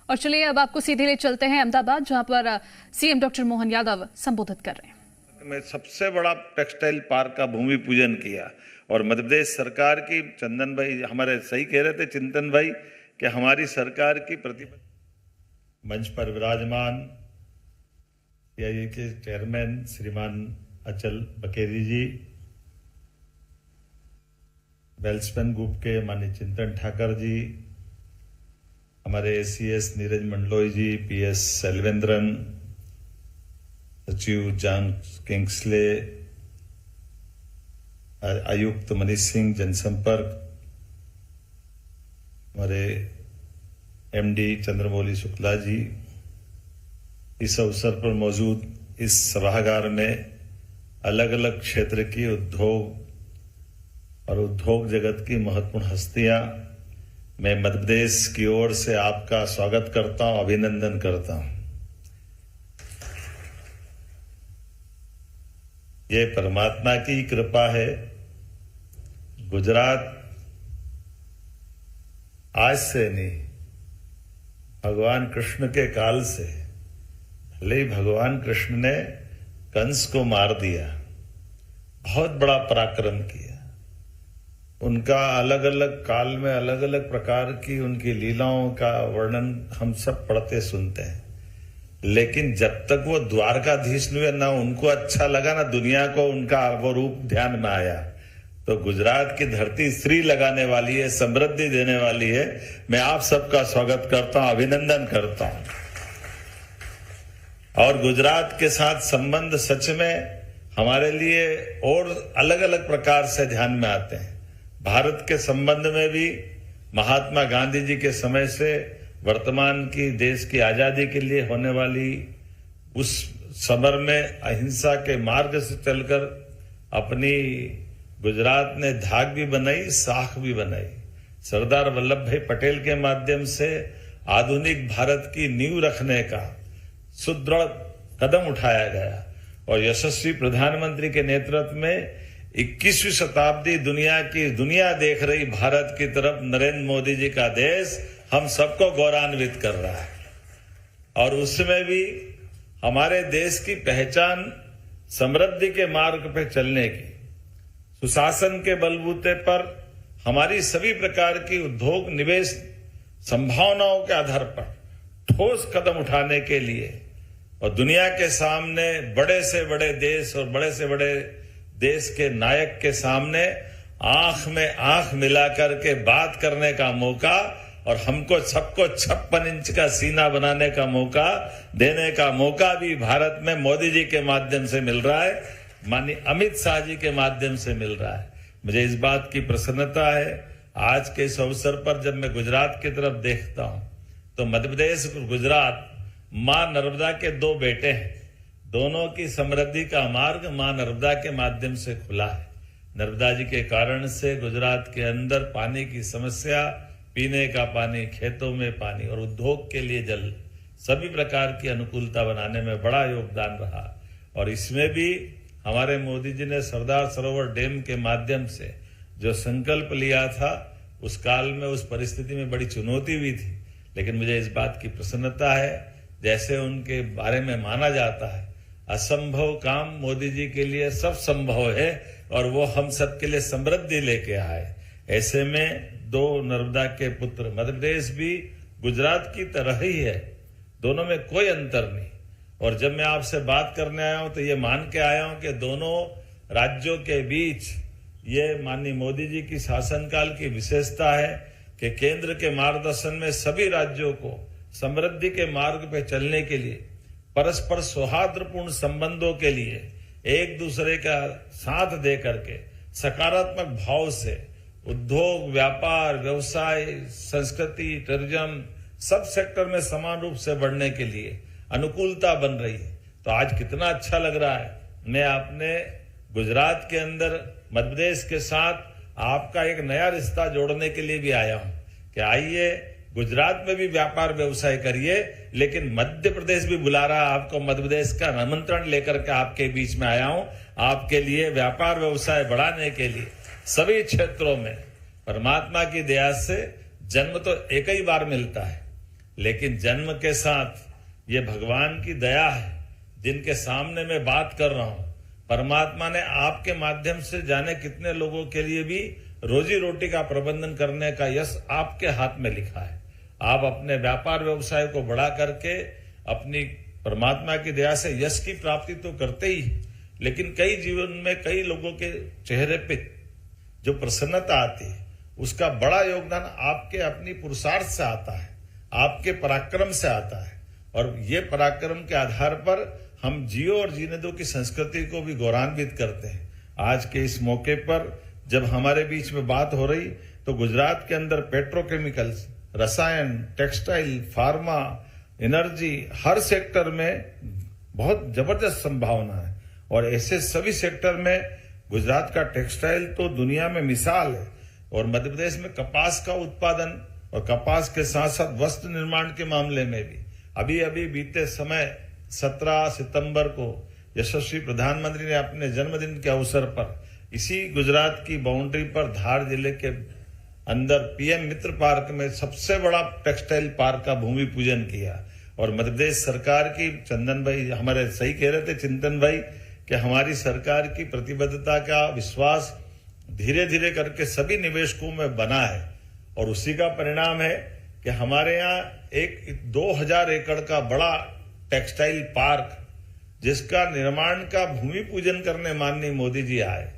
और चलिए अब आपको सीधे ले चलते हैं अहमदाबाद, जहां पर सीएम डॉक्टर मोहन यादव संबोधित कर रहे हैं। में सबसे बड़ा टेक्सटाइल पार्क का भूमि पूजन किया और मध्य प्रदेश सरकार की, चंदन भाई हमारे सही कह रहे थे, चिंतन भाई, कि हमारी सरकार की प्रतिबद्ध। मंच पर विराजमान सीआईए के चेयरमैन श्रीमान अचल बकेरी जी, वेल्सपन ग्रुप के माननीय चिंतन ठाकर जी, हमारे एसीएस नीरज मंडलोई जी, पीएस सेल्वेंद्रन, सचिव जॉन किंग्सले, आयुक्त मनीष सिंह जनसंपर्क, हमारे एमडी चंद्रमौली शुक्ला जी, इस अवसर पर मौजूद इस सभागार में अलग अलग क्षेत्र की उद्योग और उद्योग जगत की महत्वपूर्ण हस्तियां, मैं मध्य प्रदेश की ओर से आपका स्वागत करता हूं, अभिनंदन करता हूं। ये परमात्मा की कृपा है। गुजरात आज से नहीं, भगवान कृष्ण के काल से, भले ही भगवान कृष्ण ने कंस को मार दिया, बहुत बड़ा पराक्रम किया, उनका अलग अलग काल में अलग अलग प्रकार की उनकी लीलाओं का वर्णन हम सब पढ़ते सुनते हैं, लेकिन जब तक वो द्वारकाधीश हुए ना उनको अच्छा लगा, ना दुनिया को उनका वो रूप ध्यान में आया। तो गुजरात की धरती श्री लगाने वाली है, समृद्धि देने वाली है। मैं आप सबका स्वागत करता हूं, अभिनंदन करता हूं। और गुजरात के साथ संबंध सच में हमारे लिए और अलग अलग प्रकार से ध्यान में आते हैं। भारत के संबंध में भी महात्मा गांधी जी के समय से वर्तमान की देश की आजादी के लिए होने वाली उस समर में अहिंसा के मार्ग से चलकर अपनी गुजरात ने धाक भी बनाई, साख भी बनाई। सरदार वल्लभ भाई पटेल के माध्यम से आधुनिक भारत की नींव रखने का सुदृढ़ कदम उठाया गया और यशस्वी प्रधानमंत्री के नेतृत्व में 21वीं शताब्दी दुनिया देख रही भारत की तरफ नरेंद्र मोदी जी का देश हम सबको गौरवान्वित कर रहा है। और उसमें भी हमारे देश की पहचान समृद्धि के मार्ग पर चलने की, सुशासन के बलबूते पर हमारी सभी प्रकार की उद्योग निवेश संभावनाओं के आधार पर ठोस कदम उठाने के लिए और दुनिया के सामने बड़े से बड़े देश और बड़े से बड़े देश के नायक के सामने आंख में आंख मिलाकर के बात करने का मौका और हमको सबको 56 इंच का सीना बनाने का मौका देने का मौका भी भारत में मोदी जी के माध्यम से मिल रहा है, माननीय अमित शाह जी के माध्यम से मिल रहा है। मुझे इस बात की प्रसन्नता है। आज के इस अवसर पर जब मैं गुजरात की तरफ देखता हूं तो मध्य प्रदेश गुजरात मां नर्मदा के दो बेटे हैं। दोनों की समृद्धि का मार्ग मां नर्मदा के माध्यम से खुला है। नर्मदा जी के कारण से गुजरात के अंदर पानी की समस्या, पीने का पानी, खेतों में पानी और उद्योग के लिए जल, सभी प्रकार की अनुकूलता बनाने में बड़ा योगदान रहा। और इसमें भी हमारे मोदी जी ने सरदार सरोवर डैम के माध्यम से जो संकल्प लिया था, उस काल में उस परिस्थिति में बड़ी चुनौती भी थी, लेकिन मुझे इस बात की प्रसन्नता है, जैसे उनके बारे में माना जाता है असंभव काम मोदी जी के लिए सब संभव है और वो हम सब के लिए समृद्धि लेके आए। ऐसे में दो नर्मदा के पुत्र, मध्य प्रदेश भी गुजरात की तरह ही है, दोनों में कोई अंतर नहीं। और जब मैं आपसे बात करने आया हूं तो ये मान के आया हूं कि दोनों राज्यों के बीच ये माननीय मोदी जी की शासनकाल की विशेषता है कि केंद्र के मार्गदर्शन में सभी राज्यों को समृद्धि के मार्ग पर चलने के लिए, परस्पर सौहार्दपूर्ण संबंधों के लिए एक दूसरे का साथ दे करके सकारात्मक भाव से उद्योग, व्यापार, व्यवसाय, संस्कृति, टूरिज्म सब सेक्टर में समान रूप से बढ़ने के लिए अनुकूलता बन रही है। तो आज कितना अच्छा लग रहा है। मैं अपने गुजरात के अंदर मध्य प्रदेश के साथ आपका एक नया रिश्ता जोड़ने के लिए भी आया हूं कि आइए गुजरात में भी व्यापार व्यवसाय करिए, लेकिन मध्य प्रदेश भी बुला रहा है आपको। मध्य प्रदेश का आमंत्रण लेकर के आपके बीच में आया हूं, आपके लिए व्यापार व्यवसाय बढ़ाने के लिए सभी क्षेत्रों में। परमात्मा की दया से जन्म तो एक ही बार मिलता है, लेकिन जन्म के साथ ये भगवान की दया है, जिनके सामने मैं बात कर रहा हूं। परमात्मा ने आपके माध्यम से जाने कितने लोगों के लिए भी रोजी रोटी का प्रबंधन करने का यश आपके हाथ में लिखा है। आप अपने व्यापार व्यवसाय को बढ़ा करके अपनी परमात्मा की दया से यश की प्राप्ति तो करते ही, लेकिन कई जीवन में कई लोगों के चेहरे पे जो प्रसन्नता आती है, उसका बड़ा योगदान आपके अपनी पुरुषार्थ से आता है, आपके पराक्रम से आता है। और ये पराक्रम के आधार पर हम जियो और जीने दो की संस्कृति को भी गौरवान्वित करते हैं। आज के इस मौके पर जब हमारे बीच में बात हो रही, तो गुजरात के अंदर पेट्रोकेमिकल्स, रसायन, टेक्सटाइल, फार्मा, एनर्जी, हर सेक्टर में बहुत जबरदस्त संभावना है। और ऐसे सभी सेक्टर में गुजरात का टेक्सटाइल तो दुनिया में मिसाल है। और मध्य प्रदेश में कपास का उत्पादन और कपास के साथ साथ वस्त्र निर्माण के मामले में भी अभी बीते समय 17 सितंबर को यशस्वी प्रधानमंत्री ने अपने जन्मदिन के अवसर पर इसी गुजरात की बाउंड्री पर धार जिले के अंदर पीएम मित्र पार्क में सबसे बड़ा टेक्सटाइल पार्क का भूमि पूजन किया। और मध्य प्रदेश सरकार की, चंदन भाई हमारे सही कह रहे थे, चिंतन भाई, कि हमारी सरकार की प्रतिबद्धता का विश्वास धीरे धीरे करके सभी निवेशकों में बना है। और उसी का परिणाम है कि हमारे यहाँ एक 2000 एकड़ का बड़ा टेक्सटाइल पार्क, जिसका निर्माण का भूमि पूजन करने माननीय मोदी जी आए।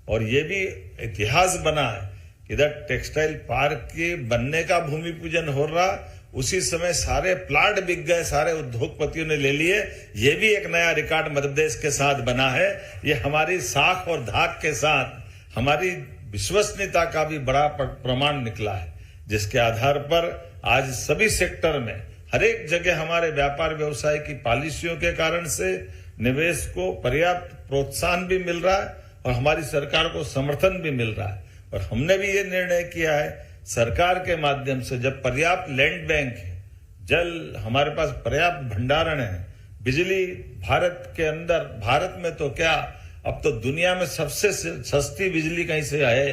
और ये भी इतिहास बना है कि इधर टेक्सटाइल पार्क के बनने का भूमि पूजन हो रहा, उसी समय सारे प्लांट बिक गए, सारे उद्योगपतियों ने ले लिए। ये भी एक नया रिकॉर्ड मध्य प्रदेश के साथ बना है। ये हमारी साख और धाक के साथ हमारी विश्वसनीयता का भी बड़ा प्रमाण निकला है, जिसके आधार पर आज सभी सेक्टर में हर एक जगह हमारे व्यापार व्यवसाय की पॉलिसियों के कारण से निवेश को पर्याप्त प्रोत्साहन भी मिल रहा है और हमारी सरकार को समर्थन भी मिल रहा है। और हमने भी ये निर्णय किया है सरकार के माध्यम से, जब पर्याप्त लैंड बैंक है, जल हमारे पास पर्याप्त भंडारण है, बिजली भारत के अंदर, भारत में तो क्या अब तो दुनिया में सबसे सस्ती बिजली कहीं से है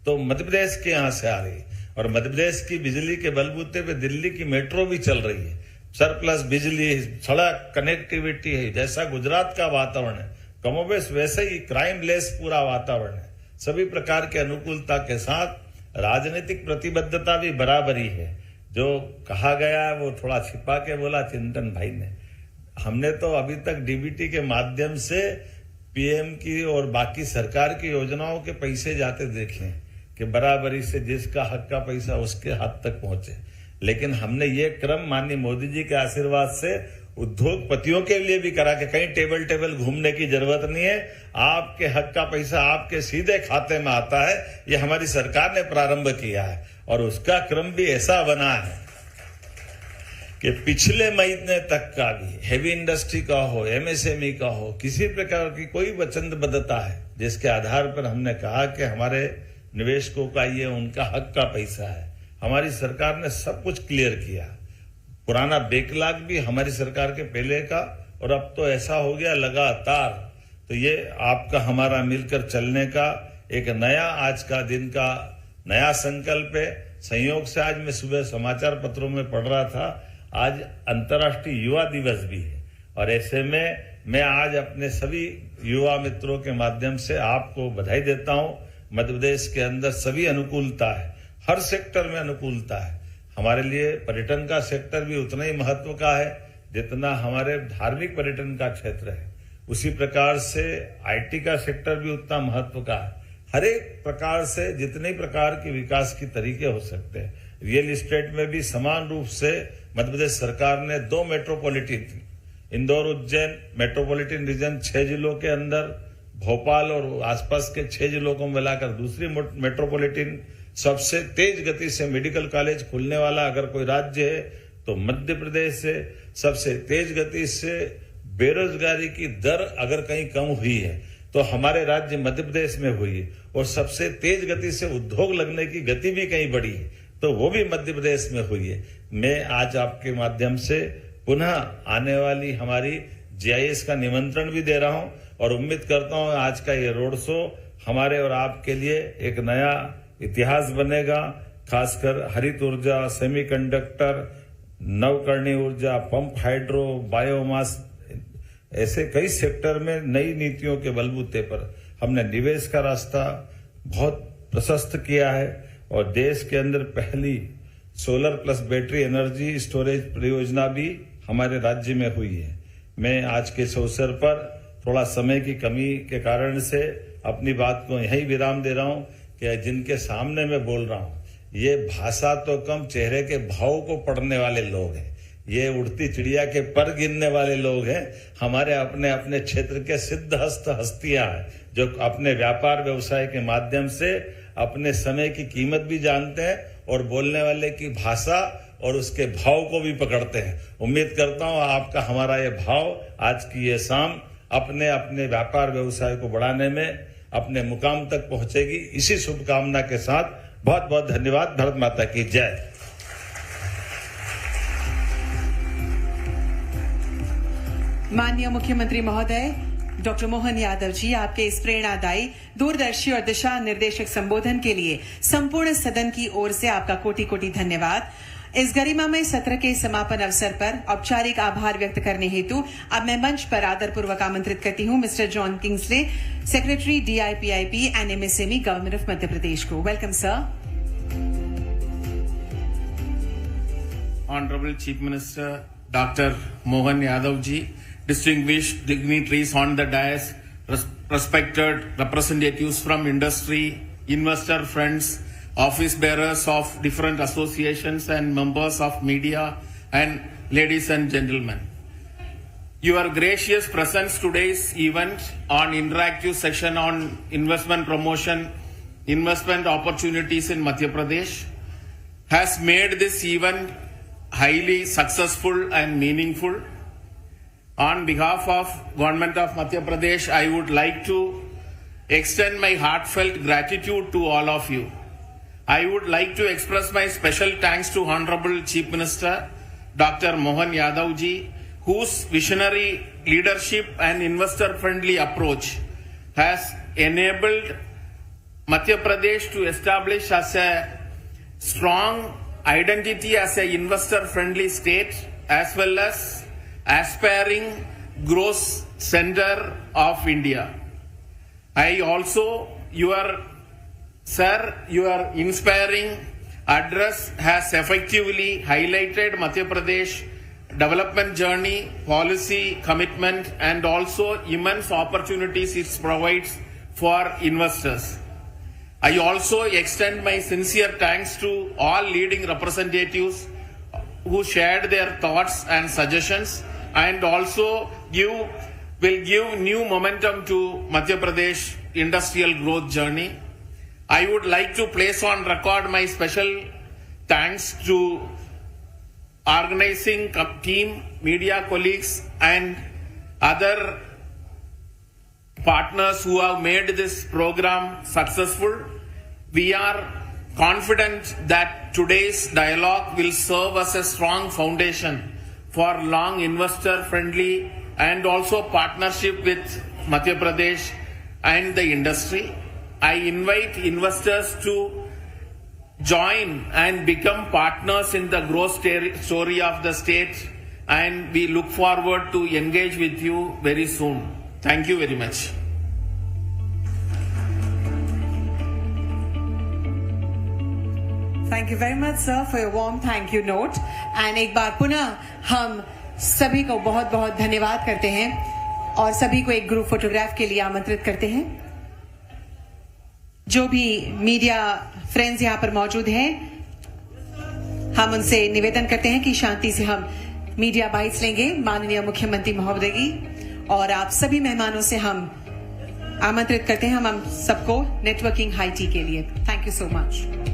तो मध्य प्रदेश के यहां से आ रही। और मध्य प्रदेश की बिजली के बलबूते पे दिल्ली की मेट्रो भी चल रही है। सरप्लस बिजली, सड़क कनेक्टिविटी है। जैसा गुजरात का वातावरण है, कमोबेश वैसे ही क्राइम लेस पूरा वातावरण है। सभी प्रकार के अनुकूलता के साथ राजनीतिक प्रतिबद्धता भी बराबरी है। जो कहा गया है वो थोड़ा छिपा के बोला चिंतन भाई ने। हमने तो अभी तक डीबीटी के माध्यम से पीएम की और बाकी सरकार की योजनाओं के पैसे जाते देखे हैं कि बराबरी से जिसका हक का पैसा उसके हाथ तक पहुंचे। लेकिन हमने ये क्रम माननीय मोदी जी के आशीर्वाद से उद्योगपतियों के लिए भी करा कि कहीं टेबल घूमने की जरूरत नहीं है, आपके हक का पैसा आपके सीधे खाते में आता है। ये हमारी सरकार ने प्रारंभ किया है और उसका क्रम भी ऐसा बना है कि पिछले महीने तक का भी हेवी इंडस्ट्री का हो, एमएसएमई का हो, किसी प्रकार की कोई वचनबद्धता है जिसके आधार पर हमने कहा कि हमारे निवेशकों का ये उनका हक का पैसा है। हमारी सरकार ने सब कुछ क्लियर किया। पुराना बैकलॉग भी हमारी सरकार के पहले का, और अब तो ऐसा हो गया लगातार। तो ये आपका हमारा मिलकर चलने का एक नया आज का दिन का नया संकल्प है। संयोग से आज मैं सुबह समाचार पत्रों में पढ़ रहा था, आज अंतर्राष्ट्रीय युवा दिवस भी है। और ऐसे में मैं आज अपने सभी युवा मित्रों के माध्यम से आपको बधाई देता हूं। मध्य प्रदेश के अंदर सभी अनुकूलता है, हर सेक्टर में अनुकूलता है। हमारे लिए पर्यटन का सेक्टर भी उतना ही महत्व का है जितना हमारे धार्मिक पर्यटन का क्षेत्र है। उसी प्रकार से आईटी का सेक्टर भी उतना महत्व का है। हर एक प्रकार से जितने प्रकार के विकास के तरीके हो सकते हैं। रियल एस्टेट में भी समान रूप से मध्य प्रदेश सरकार ने 2 metropolitan, Indore Ujjain metropolitan region 6 जिलों के अंदर, भोपाल और आसपास के 6 जिलों को मिलाकर दूसरी मेट्रोपॉलिटन, सबसे तेज गति से मेडिकल कॉलेज खुलने वाला अगर कोई राज्य है तो मध्य प्रदेश है। सबसे तेज गति से बेरोजगारी की दर अगर कहीं कम हुई है तो हमारे राज्य मध्य प्रदेश में हुई है। और सबसे तेज गति से उद्योग लगने की गति भी कहीं बढ़ी है तो वो भी मध्य प्रदेश में हुई है। मैं आज आपके माध्यम से पुनः आने वाली हमारी जीआईएस का निमंत्रण भी दे रहा हूं और उम्मीद करता हूं आज का ये रोड शो हमारे और आपके लिए एक नया इतिहास बनेगा। खासकर हरित ऊर्जा, सेमीकंडक्टर, नवकरणीय ऊर्जा, पंप हाइड्रो, बायोमास, ऐसे कई सेक्टर में नई नीतियों के बलबूते पर हमने निवेश का रास्ता बहुत प्रशस्त किया है और देश के अंदर पहली solar plus battery energy storage परियोजना भी हमारे राज्य में हुई है। मैं आज के इस अवसर पर थोड़ा समय की कमी के कारण से अपनी बात को यही विराम दे रहा हूं कि जिनके सामने मैं बोल रहा हूं ये भाषा तो कम चेहरे के भाव को पढ़ने वाले लोग हैं, ये उड़ती चिड़िया के पर गिनने वाले लोग हैं। हमारे अपने अपने क्षेत्र के सिद्धहस्त हस्तियां हैं जो अपने व्यापार व्यवसाय के माध्यम से अपने समय की कीमत भी जानते हैं और बोलने वाले की भाषा और उसके भाव को भी पकड़ते हैं। उम्मीद करता हूं आपका हमारा ये भाव आज की ये शाम अपने अपने व्यापार व्यवसाय को बढ़ाने में अपने मुकाम तक पहुंचेगी। इसी शुभकामना के साथ बहुत बहुत धन्यवाद। भारत माता की जय। माननीय मुख्यमंत्री महोदय डॉक्टर मोहन यादव जी, आपके इस प्रेरणादायी, दूरदर्शी और दिशा निर्देशक संबोधन के लिए संपूर्ण सदन की ओर से आपका कोटि कोटि धन्यवाद। इस गरिमामय सत्र के समापन अवसर पर औपचारिक आभार व्यक्त करने हेतु अब मैं मंच पर आदरपूर्वक आमंत्रित करती हूं mister John Kingsley, secretary DIPIP and MSME government of Madhya Pradesh को। Welcome sir. Honorable Chief Minister Dr. Mohan Yadav ji, distinguished dignitaries on the dais, respected representatives from industry, investor friends, office bearers of different associations and members of media, and ladies and gentlemen. Your gracious presence today's event on interactive session on investment promotion, investment opportunities in Madhya Pradesh has made this event highly successful and meaningful. On behalf of Government of Madhya Pradesh, I would like to extend my heartfelt gratitude to all of you. I would like to express my special thanks to Honorable Chief Minister Dr. Mohan Yadav ji, whose visionary leadership and investor-friendly approach has enabled Madhya Pradesh to establish as a strong identity as an investor-friendly state as well as aspiring growth center of India. I also, your inspiring address has effectively highlighted Madhya Pradesh development journey, policy commitment, and also immense opportunities it provides for investors. I also extend my sincere thanks to all leading representatives who shared their thoughts and suggestions and also will give new momentum to Madhya Pradesh industrial growth journey. I would like to place on record my special thanks to organizing team, media colleagues, and other partners who have made this program successful. We are confident that today's dialogue will serve as a strong foundation for long investor-friendly and also partnership with Madhya Pradesh and the industry. I invite investors to join and become partners in the growth story of the state, and we look forward to engage with you very soon. Thank you very much. Thank you very much, sir, for your warm thank you note. And एक बार पुनः हम सभी को बहुत बहुत धन्यवाद करते हैं और सभी को एक ग्रुप फोटोग्राफ के लिए आमंत्रित करते हैं। जो भी मीडिया फ्रेंड्स यहाँ पर मौजूद हैं, हम उनसे निवेदन करते हैं कि शांति से हम मीडिया बाइट्स लेंगे माननीय मुख्यमंत्री महोदय की, और आप सभी मेहमानों से हम आमंत्रित करते हैं हम सबको नेटवर्किंग हाई टी के लिए। Thank you so much.